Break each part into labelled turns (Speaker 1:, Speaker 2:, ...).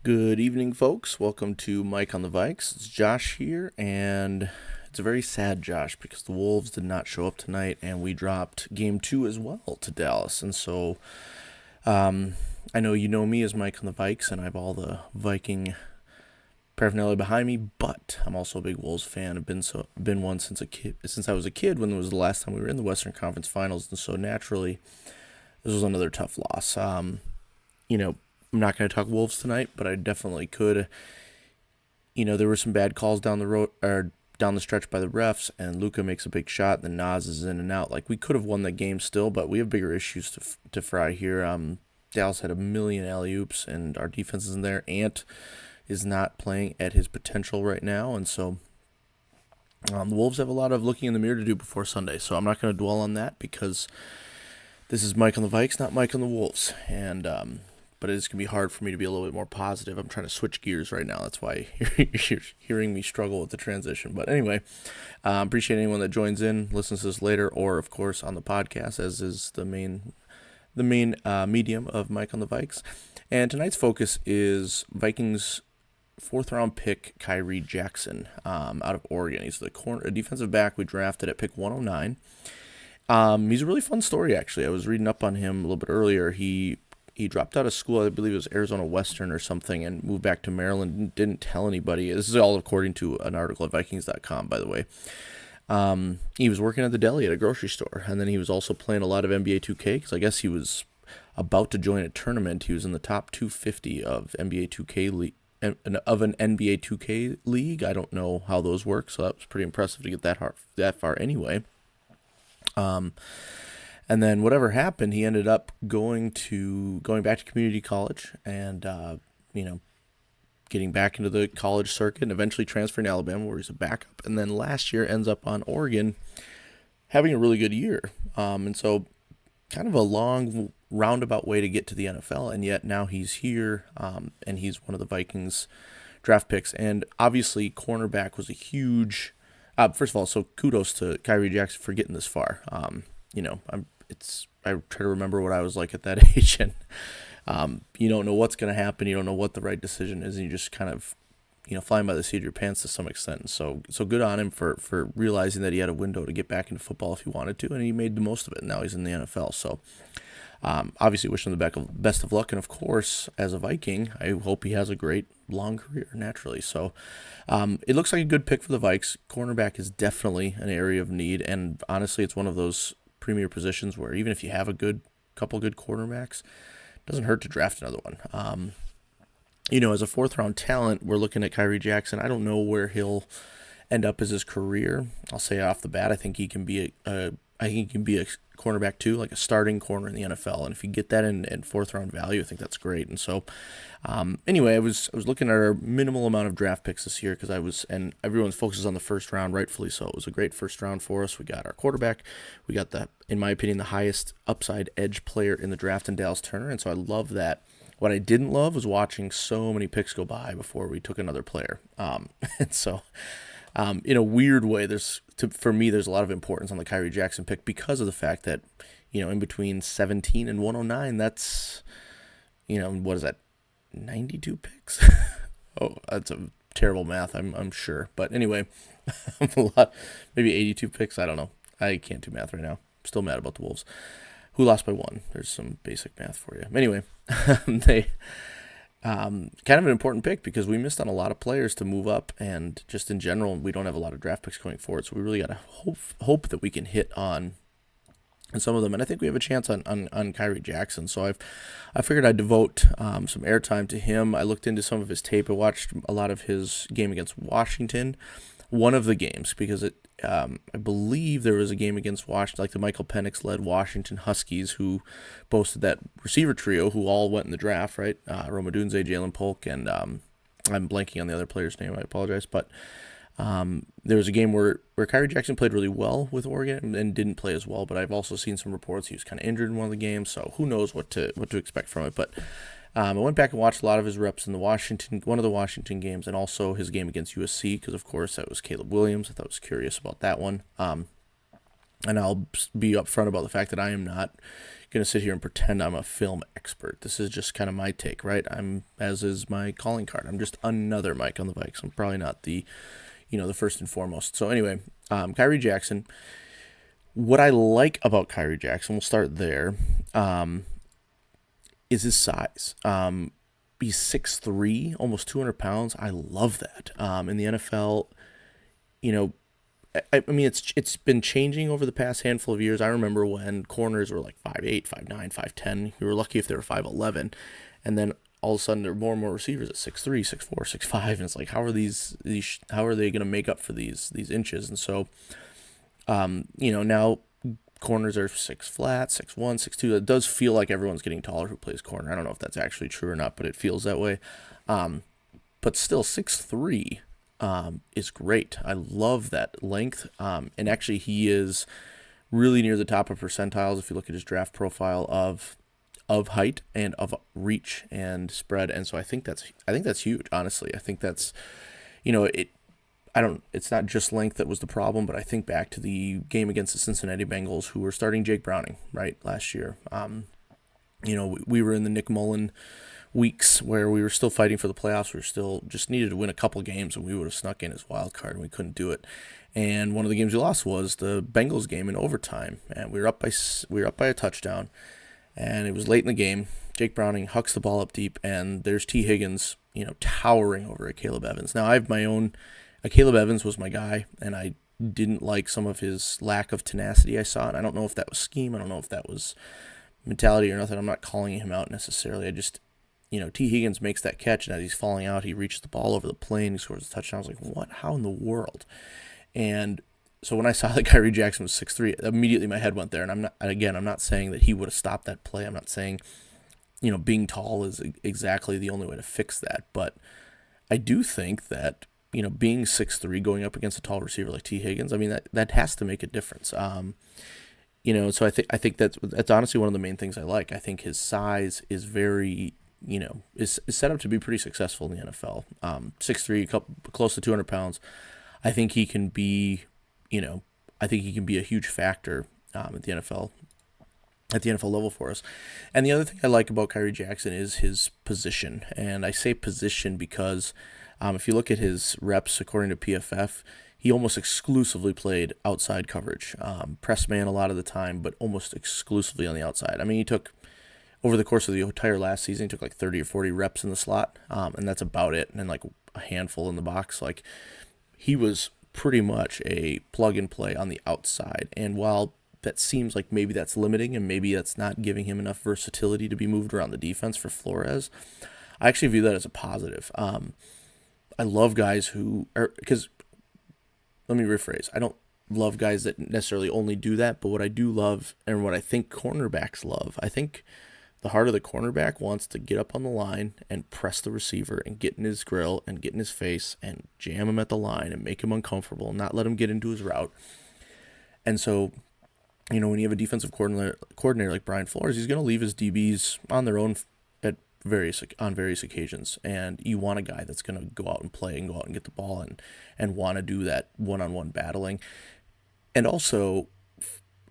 Speaker 1: Good evening, folks. Welcome to Mike on the Vikes. It's Josh here, and it's a very sad Josh because the Wolves did not show up tonight, and we dropped Game 2 as well to Dallas. And so I know you know me as Mike on the Vikes, and I have all the Viking paraphernalia behind me, but I'm also a big Wolves fan. I've been one since I was a kid when it was the last time we were in the Western Conference Finals, and so naturally this was another tough loss. I'm not going to talk Wolves tonight, but I definitely could. There were some bad calls down the road or down the stretch by the refs, and Luka makes a big shot, and then Nas is in and out. Like, we could have won that game still, but we have bigger issues to fry here. Dallas had a million alley-oops, and our defense isn't there. Ant is not playing at his potential right now, and so the Wolves have a lot of looking in the mirror to do before Sunday, so I'm not going to dwell on that because this is Mike on the Vikes, not Mike on the Wolves, and but it's going to be hard for me to be a little bit more positive. I'm trying to switch gears right now. That's why you're hearing me struggle with the transition. But anyway, appreciate anyone that joins in, listens to this later, or, of course, on the podcast, as is the main medium of Mike on the Vikes. And tonight's focus is Vikings fourth-round pick Khyree Jackson out of Oregon. He's a defensive back we drafted at pick 109. He's a really fun story, actually. I was reading up on him a little bit earlier. He dropped out of school, I believe it was Arizona Western or something, and moved back to Maryland and didn't tell anybody. This is all according to an article at Vikings.com, by the way. He was working at the deli at a grocery store, and then he was also playing a lot of NBA 2K, because I guess he was about to join a tournament. He was in the top 250 of NBA 2K league, of an NBA 2K league. I don't know how those work, so that was pretty impressive to get that far anyway. And then whatever happened, he ended up going back to community college and, getting back into the college circuit and eventually transferring to Alabama where he's a backup. And then last year ends up on Oregon having a really good year. And so kind of a long roundabout way to get to the NFL. And yet now he's here and he's one of the Vikings draft picks. And obviously cornerback was a huge, first of all, so kudos to Khyree Jackson for getting this far. I try to remember what I was like at that age, and you don't know what's going to happen. You don't know what the right decision is, and you just kind of, flying by the seat of your pants to some extent. And so good on him for realizing that he had a window to get back into football if he wanted to, and he made the most of it. And now he's in the NFL. So obviously wish him the best of luck, and of course, as a Viking, I hope he has a great long career naturally. So it looks like a good pick for the Vikes. Cornerback is definitely an area of need, and honestly, it's one of those premier positions where even if you have a couple good quarterbacks, it doesn't hurt to draft another one. As a fourth round talent, we're looking at Khyree Jackson. I don't know where he'll end up as his career. I'll say off the bat, I think he can be a cornerback too, like a starting corner in the NFL. And if you get that in fourth round value, I think that's great. And so, anyway, I was looking at our minimal amount of draft picks this year and everyone focuses on the first round, rightfully so. It was a great first round for us. We got our quarterback. We got in my opinion, the highest upside edge player in the draft in Dallas Turner. And so I love that. What I didn't love was watching so many picks go by before we took another player. And so, in a weird way, for me, there's a lot of importance on the Khyree Jackson pick because of the fact that, in between 17 and 109, that's, what is that, 92 picks? Oh, that's a terrible math, I'm sure. But anyway, maybe 82 picks. I don't know. I can't do math right now. I'm still mad about the Wolves, who lost by 1. There's some basic math for you. Anyway, they kind of an important pick because we missed on a lot of players to move up, and just in general, we don't have a lot of draft picks going forward. So we really got to hope that we can hit on some of them, and I think we have a chance on Khyree Jackson. So I figured I'd devote some airtime to him. I looked into some of his tape. I watched a lot of his game against Washington, one of the games, because I believe there was a game against Washington, like the Michael Penix-led Washington Huskies, who boasted that receiver trio who all went in the draft, right? Rome Odunze, Jalen Polk, and I'm blanking on the other player's name. I apologize, but there was a game where Khyree Jackson played really well with Oregon and didn't play as well. But I've also seen some reports he was kind of injured in one of the games, so who knows what to expect from it. But I went back and watched a lot of his reps in one of the Washington games, and also his game against USC, because of course that was Caleb Williams. I thought I was curious about that one. And I'll be upfront about the fact that I am not going to sit here and pretend I'm a film expert. This is just kind of my take, right? As is my calling card. I'm just another Mike on the Vikes. I'm probably not the first and foremost. So anyway, Khyree Jackson. What I like about Khyree Jackson, we'll start there, is his size. He's 6'3", almost 200 pounds. I love that. In the NFL, you know, I mean, it's been changing over the past handful of years. I remember when corners were like 5'8", 5'9", 5'10". You were lucky if they were 5'11", and then all of a sudden there are more and more receivers at 6'3", 6'4", 6'5", and it's like, how are how are they going to make up for these inches? And so, now corners are 6 flat, 6'1", 6'2". It does feel like everyone's getting taller who plays corner. I don't know if that's actually true or not, but it feels that way. But still, 6'3" is great. I love that length. And actually, he is really near the top of percentiles if you look at his draft profile of height and of reach and spread. And so I think that's huge. Honestly, I think that's it's not just length that was the problem, but I think back to the game against the Cincinnati Bengals, who were starting Jake Browning, right, last year. We were in the Nick Mullen weeks where we were still fighting for the playoffs. We were still just needed to win a couple games, and we would have snuck in as wild card, and we couldn't do it. And one of the games we lost was the Bengals game in overtime, and we were up by a touchdown, and it was late in the game. Jake Browning hucks the ball up deep, and there's T. Higgins, towering over at Caleb Evans. Now I have my own. Caleb Evans was my guy, and I didn't like some of his lack of tenacity I saw, and I don't know if that was scheme. I don't know if that was mentality or nothing. I'm not calling him out necessarily. I just, T. Higgins makes that catch, and as he's falling out, he reaches the ball over the plane, he scores a touchdown. I was like, what? How in the world? And so when I saw that Khyree Jackson was 6'3", immediately my head went there, and I'm not saying that he would have stopped that play. I'm not saying, being tall is exactly the only way to fix that, but I do think that being 6'3", going up against a tall receiver like T. Higgins, I mean, that has to make a difference. So I think that's honestly one of the main things I like. I think his size is very, is set up to be pretty successful in the NFL. 6'3", close to 200 pounds. I think he can be, a huge factor at the NFL level for us. And the other thing I like about Khyree Jackson is his position. And I say position because if you look at his reps, according to PFF, he almost exclusively played outside coverage. Press man a lot of the time, but almost exclusively on the outside. I mean, he took, over the course of the entire last season, he took like 30 or 40 reps in the slot, and that's about it. And then like a handful in the box. Like, he was pretty much a plug-and-play on the outside. And while that seems like maybe that's limiting and maybe that's not giving him enough versatility to be moved around the defense for Flores, I actually view that as a positive. I love guys because, let me rephrase, I don't love guys that necessarily only do that, but what I do love and what I think cornerbacks love, I think the heart of the cornerback wants to get up on the line and press the receiver and get in his grill and get in his face and jam him at the line and make him uncomfortable and not let him get into his route. And so, when you have a defensive coordinator like Brian Flores, he's going to leave his DBs on their own on various occasions, and you want a guy that's going to go out and play and go out and get the ball and want to do that one-on-one battling. And also,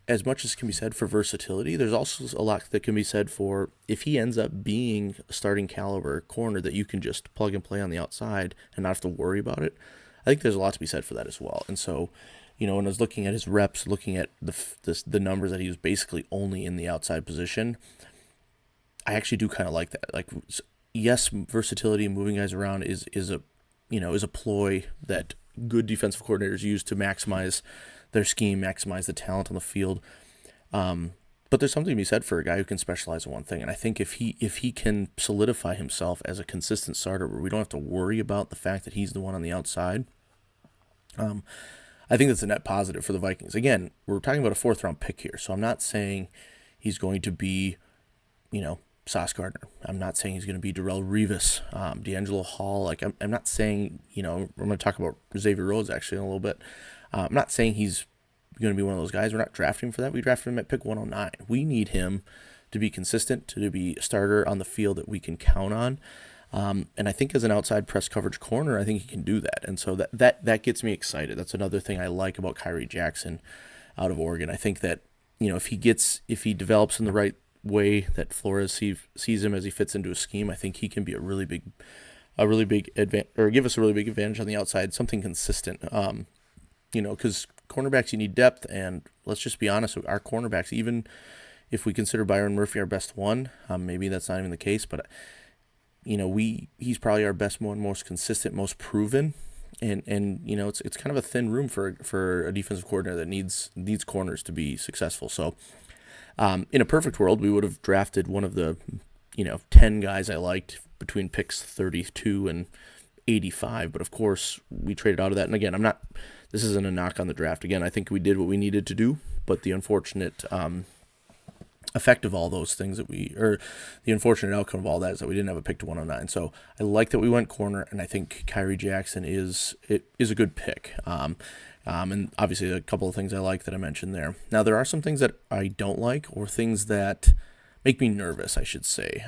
Speaker 1: as much as can be said for versatility, there's also a lot that can be said for if he ends up being a starting caliber corner that you can just plug and play on the outside and not have to worry about it. I think there's a lot to be said for that as well. And so, when I was looking at his reps, looking at the numbers that he was basically only in the outside position, I actually do kind of like that. Like, yes, versatility and moving guys around is a ploy that good defensive coordinators use to maximize their scheme, maximize the talent on the field. But there's something to be said for a guy who can specialize in one thing. And I think if he can solidify himself as a consistent starter where we don't have to worry about the fact that he's the one on the outside, I think that's a net positive for the Vikings. Again, we're talking about a 4th-round pick here, so I'm not saying he's going to be, Sauce Gardner. I'm not saying he's going to be Darrelle Revis, D'Angelo Hall. Like, I'm not saying, I'm going to talk about Xavier Rhodes actually in a little bit. I'm not saying he's going to be one of those guys. We're not drafting him for that. We drafted him at pick 109. We need him to be consistent, to be a starter on the field that we can count on. And I think as an outside press coverage corner, I think he can do that. And so that gets me excited. That's another thing I like about Khyree Jackson out of Oregon. I think that, if he develops in the right way that Flores sees him as he fits into a scheme, I think he can be a really big or give us a really big advantage on the outside, something consistent. Because cornerbacks, you need depth, and let's just be honest, our cornerbacks, even if we consider Byron Murphy our best one, maybe that's not even the case, but he's probably our best one, most consistent, most proven, and it's kind of a thin room for a defensive coordinator that needs corners to be successful. So, in a perfect world, we would have drafted one of the 10 guys I liked between picks 32 and 85, but of course we traded out of that. And again, this isn't a knock on the draft. Again, I think we did what we needed to do, but the unfortunate effect of all those things the unfortunate outcome of all that is that we didn't have a pick to 109. So I like that we went corner, and I think Khyree Jackson is a good pick. And obviously a couple of things I like that I mentioned there. Now there are some things that I don't like, or things that make me nervous, I should say,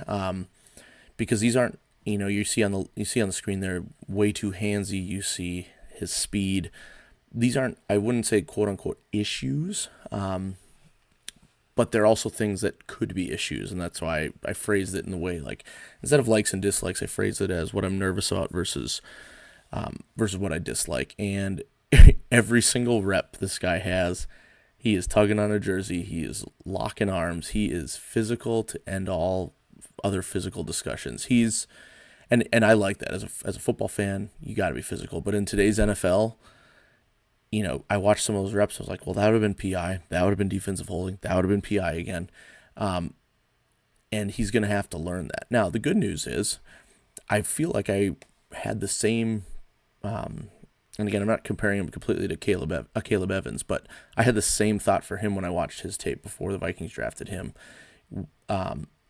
Speaker 1: because these aren't, you see on the screen they're way too handsy. You see his speed. These aren't, I wouldn't say quote unquote issues, but they're also things that could be issues, and that's why I phrased it in the way, like, instead of likes and dislikes, I phrased it as what I'm nervous about versus what I dislike. And every single rep this guy has, he is tugging on a jersey, he is locking arms, he is physical to end all other physical discussions. And I like that as a football fan. You got to be physical, but in today's NFL, I watched some of those reps. I was like, well, that would have been PI. That would have been defensive holding. That would have been PI again. And he's going to have to learn that. Now, the good news is I feel like I had the same, and again, I'm not comparing him completely to Caleb Evans, but I had the same thought for him when I watched his tape before the Vikings drafted him.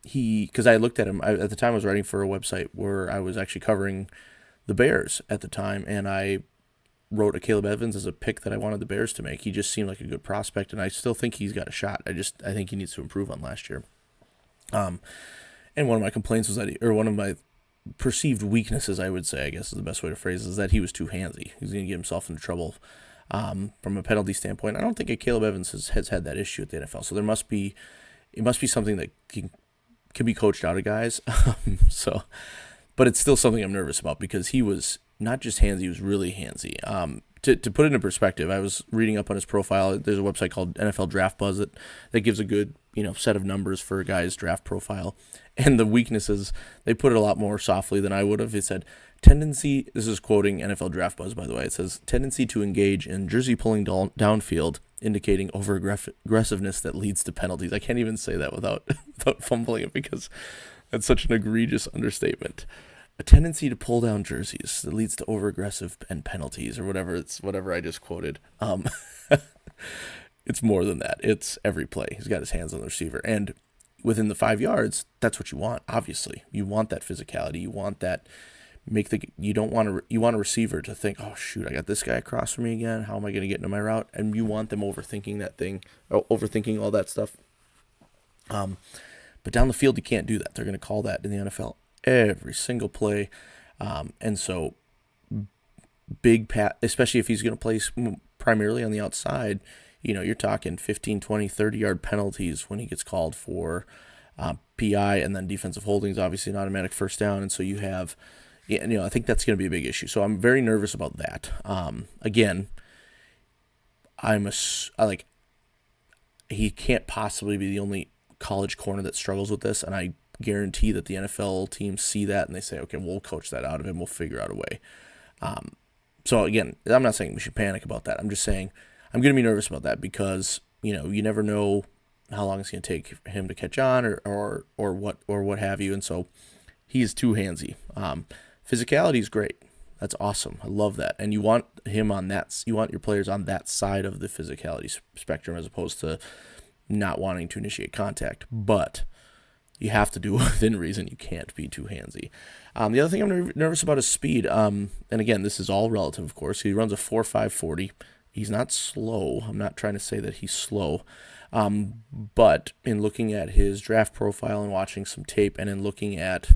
Speaker 1: Because I looked at him, at the time I was writing for a website where I was actually covering the Bears at the time, and I wrote a Caleb Evans as a pick that I wanted the Bears to make. He just seemed like a good prospect, and I still think he's got a shot. I think he needs to improve on last year. And one of my complaints was that, or one of my perceived weaknesses, I would say, I guess is the best way to phrase it, is that he was too handsy. He's going to get himself into trouble from a penalty standpoint. I don't think Caleb Evans has had that issue at the NFL, so it must be something that can be coached out of guys. But it's still something I'm nervous about, because he was not just handsy, he was really handsy. To put it in perspective, I was reading up on his profile. There's a website called NFL Draft Buzz that gives a good set of numbers for a guy's draft profile. And the weaknesses, they put it a lot more softly than I would have. It said, tendency, this is quoting NFL Draft Buzz, by the way, it says, tendency to engage in jersey pulling downfield, indicating over-aggressiveness that leads to penalties. I can't even say that without fumbling it, because that's such an egregious understatement. A tendency to pull down jerseys that leads to over-aggressive and penalties, or whatever I just quoted. It's more than that. It's every play. He's got his hands on the receiver. And within the 5 yards, that's what you want, obviously. You want that physicality. You want that you want a receiver to think, oh shoot, I got this guy across from me again. How am I going to get into my route? And you want them overthinking that thing, or overthinking all that stuff. But down the field, you can't do that. They're going to call that in the NFL every single play. And so big especially if he's going to play primarily on the outside, you're talking 15, 20, 30-yard penalties when he gets called for PI, and then defensive holding is obviously an automatic first down. And so you have, I think that's going to be a big issue. So I'm very nervous about that. Again, he can't possibly be the only college corner that struggles with this, and I guarantee that the NFL teams see that and they say, okay, we'll coach that out of him. We'll figure out a way. So again, I'm not saying we should panic about that. I'm just saying I'm going to be nervous about that, because you never know how long it's going to take him to catch on, or what have you. And so he's too handsy. Physicality is great. That's awesome. I love that. And you want him on that. You want your players on that side of the physicality spectrum, as opposed to not wanting to initiate contact. But you have to do it within reason. You can't be too handsy. The other thing I'm nervous about is speed. And again, this is all relative, of course. He runs a 4.5 40. He's not slow. I'm not trying to say that he's slow. But in looking at his draft profile and watching some tape, and in looking at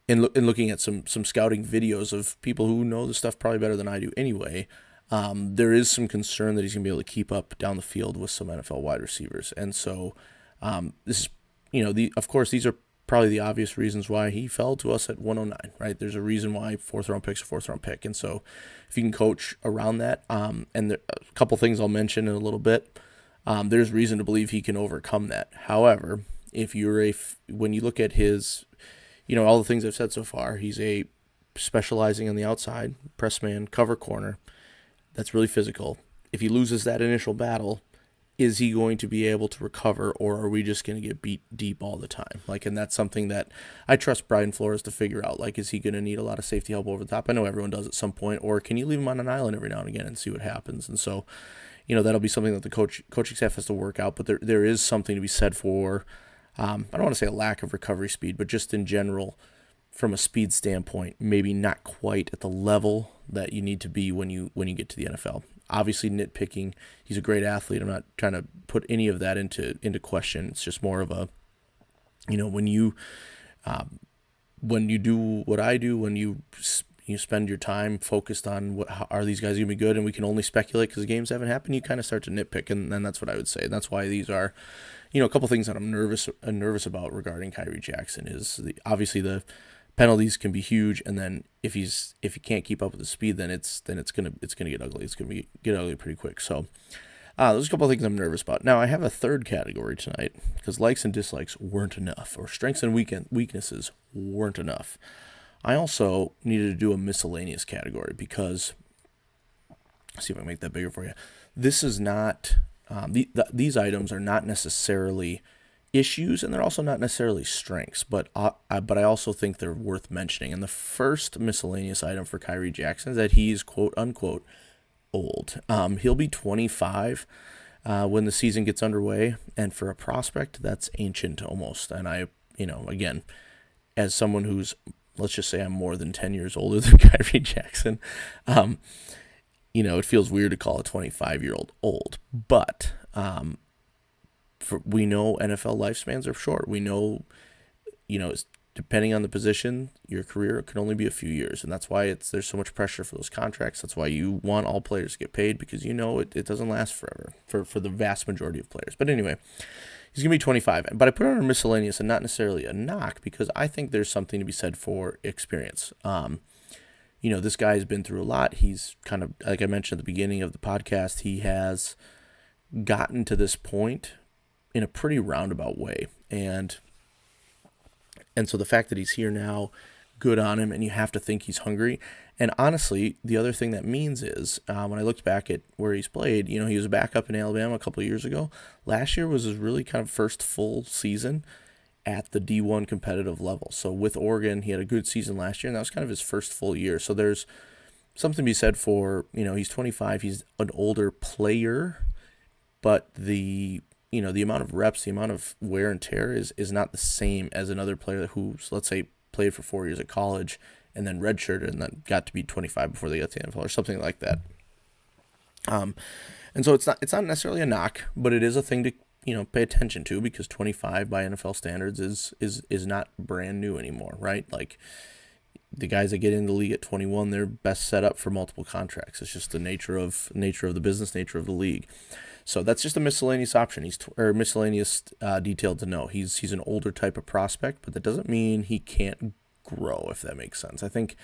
Speaker 1: looking at some scouting videos of people who know the stuff probably better than I do anyway, there is some concern that he's going to be able to keep up down the field with some NFL wide receivers. And so this is, of course, these are probably the obvious reasons why he fell to us at 109, right? There's a reason why fourth round pick's a fourth round pick. And so if you can coach around that, and a couple things I'll mention in a little bit, there's reason to believe he can overcome that. However, when you look at his, all the things I've said so far, he's a specializing on the outside, press man, cover corner. That's really physical. If he loses that initial battle, is he going to be able to recover, or are we just going to get beat deep all the time? And that's something that I trust Brian Flores to figure out. Is he going to need a lot of safety help over the top? I know everyone does at some point, or can you leave him on an island every now and again and see what happens? And so, that'll be something that the coaching staff has to work out. But there is something to be said for, I don't want to say a lack of recovery speed, but just in general, from a speed standpoint, maybe not quite at the level that you need to be when you get to the NFL. Obviously, nitpicking, he's a great athlete. I'm not trying to put any of that into question. It's just more of a, when you do what I do, when you spend your time focused on how are these guys going to be good, and we can only speculate because the games haven't happened, you kind of start to nitpick, and then that's what I would say. And that's why these are, a couple things that I'm nervous about regarding Khyree Jackson is obviously the penalties can be huge, and then if he can't keep up with the speed, then it's gonna get ugly. It's gonna get ugly pretty quick. So there's a couple of things I'm nervous about. Now I have a third category tonight because likes and dislikes weren't enough, or strengths and weaknesses weren't enough. I also needed to do a miscellaneous category because, let's see if I can make that bigger for you. This is not these items are not necessarily issues, and they're also not necessarily strengths, but I also think they're worth mentioning. And the first miscellaneous item for Khyree Jackson is that he's quote unquote old. He'll be 25 when the season gets underway, and for a prospect, that's ancient almost. And I, again, as someone who's, let's just say I'm more than 10 years older than Khyree Jackson, it feels weird to call a 25-year-old old, but we know NFL lifespans are short. We know, depending on the position, your career can only be a few years, and that's why there's so much pressure for those contracts. That's why you want all players to get paid, because it doesn't last forever for the vast majority of players. But anyway, he's going to be 25, but I put it on a miscellaneous and not necessarily a knock, because I think there's something to be said for experience. This guy has been through a lot. He's kind of, like I mentioned at the beginning of the podcast, he has gotten to this point in a pretty roundabout way. And so the fact that he's here now, good on him, and you have to think he's hungry. And honestly, the other thing that means is, when I looked back at where he's played, he was a backup in Alabama a couple of years ago. Last year was his really kind of first full season at the D1 competitive level. So with Oregon, he had a good season last year, and that was kind of his first full year. So there's something to be said for, he's 25, he's an older player, but the amount of reps, the amount of wear and tear is not the same as another player who's, let's say, played for 4 years at college and then redshirted and then got to be 25 before they got to the NFL or something like that. And so it's not necessarily a knock, but it is a thing to pay attention to, because 25 by NFL standards is not brand new anymore, right? Like, the guys that get in the league at 21, they're best set up for multiple contracts. It's just the nature of the business, nature of the league. So that's just a miscellaneous option. Miscellaneous detail to know. He's an older type of prospect, but that doesn't mean he can't grow, if that makes sense. I think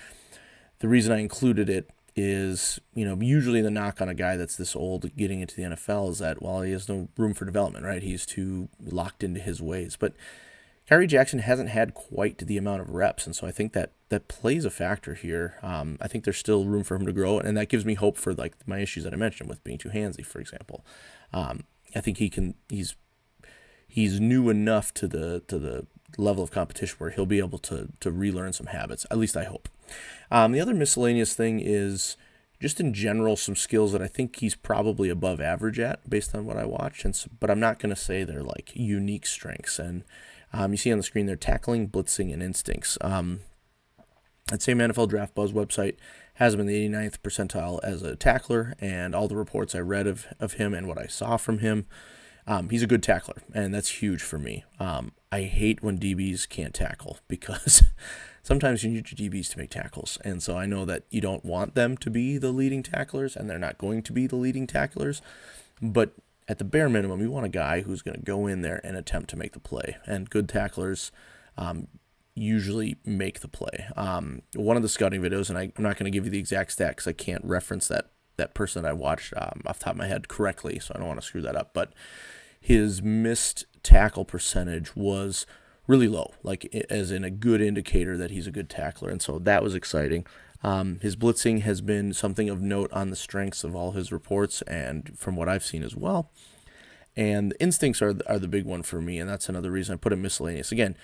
Speaker 1: the reason I included it is, usually the knock on a guy that's this old getting into the NFL is that, well, he has no room for development, right? He's too locked into his ways. But Khyree Jackson hasn't had quite the amount of reps, and so I think that plays a factor here. I think there's still room for him to grow, and that gives me hope for, like, my issues that I mentioned with being too handsy, for example. I think he's new enough to the level of competition where he'll be able to relearn some habits. At least I hope. The other miscellaneous thing is just in general some skills that I think he's probably above average at based on what I watched, but I'm not going to say they're like unique strengths. And you see on the screen there tackling, blitzing, and instincts. That same NFL Draft Buzz website has him in the 89th percentile as a tackler, and all the reports I read of him and what I saw from him, he's a good tackler, and that's huge for me. I hate when DBs can't tackle, because sometimes you need your DBs to make tackles. And so I know that you don't want them to be the leading tacklers, and they're not going to be the leading tacklers. But at the bare minimum, you want a guy who's going to go in there and attempt to make the play. And good tacklers usually make the play. One of the scouting videos, and I'm not going to give you the exact stat because I can't reference that person that I watched off the top of my head correctly, so I don't want to screw that up. But his missed tackle percentage was really low, like as in a good indicator that he's a good tackler, and so that was exciting. His blitzing has been something of note on the strengths of all his reports, and from what I've seen as well. And the instincts are the big one for me, and that's another reason I put him miscellaneous. Again,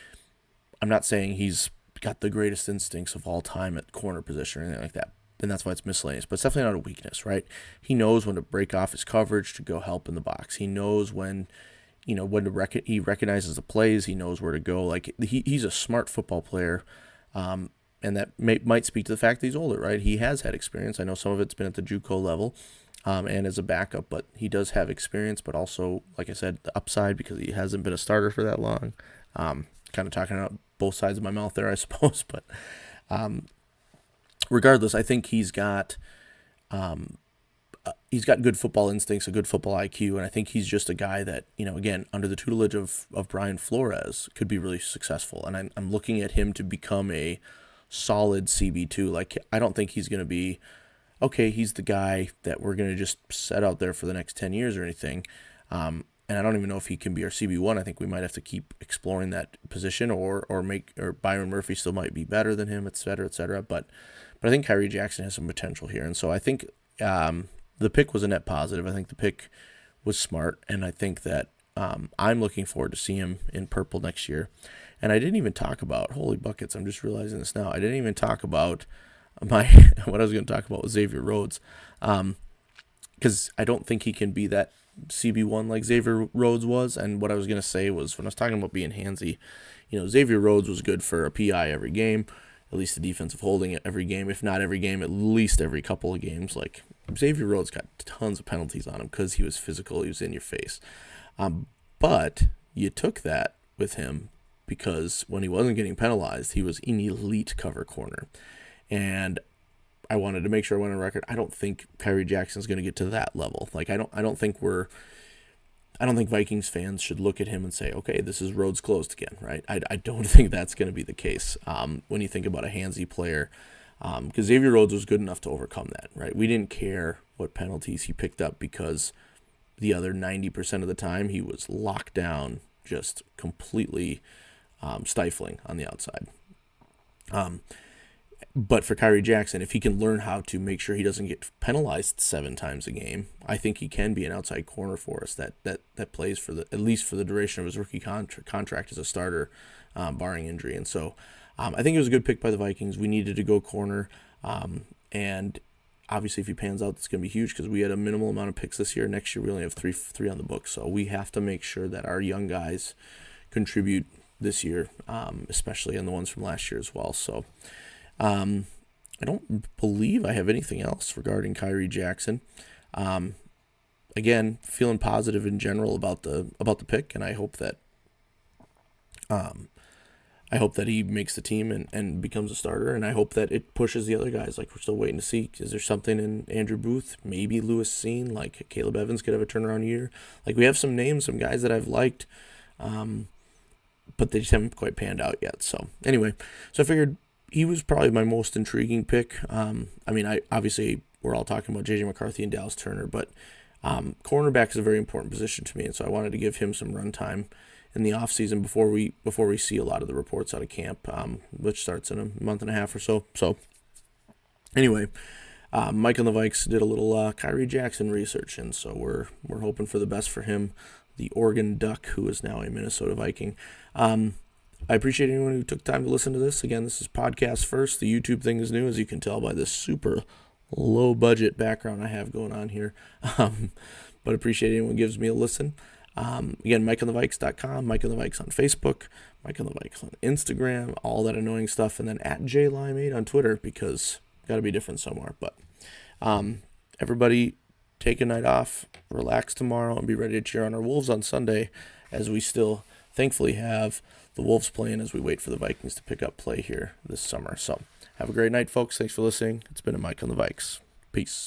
Speaker 1: I'm not saying he's got the greatest instincts of all time at corner position or anything like that, and that's why it's miscellaneous. But it's definitely not a weakness, right? He knows when to break off his coverage to go help in the box. He knows when, when to he recognizes the plays. He knows where to go. Like he's a smart football player, and that might speak to the fact that he's older, right? He has had experience. I know some of it's been at the JUCO level, and as a backup, but he does have experience. But also, like I said, the upside because he hasn't been a starter for that long. Kind of talking out both sides of my mouth there, I suppose. But regardless, I think he's got good football instincts, a good football IQ, and I think he's just a guy that, again, under the tutelage of Brian Flores, could be really successful. And I'm looking at him to become a solid CB2. Like, I don't think he's going to be, okay, he's the guy that we're going to just set out there for the next 10 years or anything. And I don't even know if he can be our CB1. I think we might have to keep exploring that position, or Byron Murphy still might be better than him, et cetera, et cetera. But I think Khyree Jackson has some potential here. And so I think the pick was a net positive. I think the pick was smart, and I think that I'm looking forward to see him in purple next year. And I didn't even talk about, holy buckets, I'm just realizing this now. I didn't even talk about what I was going to talk about was Xavier Rhodes, because I don't think he can be that CB1 like Xavier Rhodes was. And what I was going to say was, when I was talking about being handsy, Xavier Rhodes was good for a PI every game, at least the defensive holding every game, if not every game, at least every couple of games. Like, Xavier Rhodes got tons of penalties on him because he was physical, he was in your face. But you took that with him because when he wasn't getting penalized, he was an elite cover corner. And I wanted to make sure I went on record. I don't think Khyree Jackson's going to get to that level. Like, I don't think Vikings fans should look at him and say, okay, this is Rhodes closed again, right? I don't think that's going to be the case when you think about a handsy player, because Xavier Rhodes was good enough to overcome that, right? We didn't care what penalties he picked up because the other 90% of the time he was locked down, just completely stifling on the outside. But for Khyree Jackson, if he can learn how to make sure he doesn't get penalized 7 times a game, I think he can be an outside corner for us that plays for at least for the duration of his rookie contract as a starter, barring injury. And so I think it was a good pick by the Vikings. We needed to go corner, and obviously if he pans out, it's going to be huge because we had a minimal amount of picks this year. Next year we only have three on the books, so we have to make sure that our young guys contribute this year, especially in the ones from last year as well. So I don't believe I have anything else regarding Khyree Jackson. Again, feeling positive in general about the pick, and I hope that he makes the team and becomes a starter, and I hope that it pushes the other guys. Like, we're still waiting to see, is there something in Andrew Booth, maybe Lewis Seen, like Caleb Evans could have a turnaround year. Like, we have some names, some guys that I've liked, but they just haven't quite panned out yet. So anyway, I figured he was probably my most intriguing pick. Obviously we're all talking about J.J. McCarthy and Dallas Turner, but cornerback is a very important position to me, and so I wanted to give him some run time in the offseason before we see a lot of the reports out of camp, which starts in a month and a half or so. So anyway, Mike on the Vikes did a little Khyree Jackson research, and so we're hoping for the best for him, the Oregon Duck, who is now a Minnesota Viking. I appreciate anyone who took time to listen to this. Again, this is podcast first. The YouTube thing is new, as you can tell by this super low-budget background I have going on here. But appreciate anyone who gives me a listen. Again, MikeOnTheVikes.com, Mike on the Vikes on Facebook, Mike on the Vikes on Instagram, all that annoying stuff, and then at JLime8 on Twitter, because got to be different somewhere. But everybody, take a night off, relax tomorrow, and be ready to cheer on our Wolves on Sunday, as we still thankfully have the Wolves playing as we wait for the Vikings to pick up play here this summer. So have a great night, folks. Thanks for listening. It's been a Mike on the Vikes. Peace.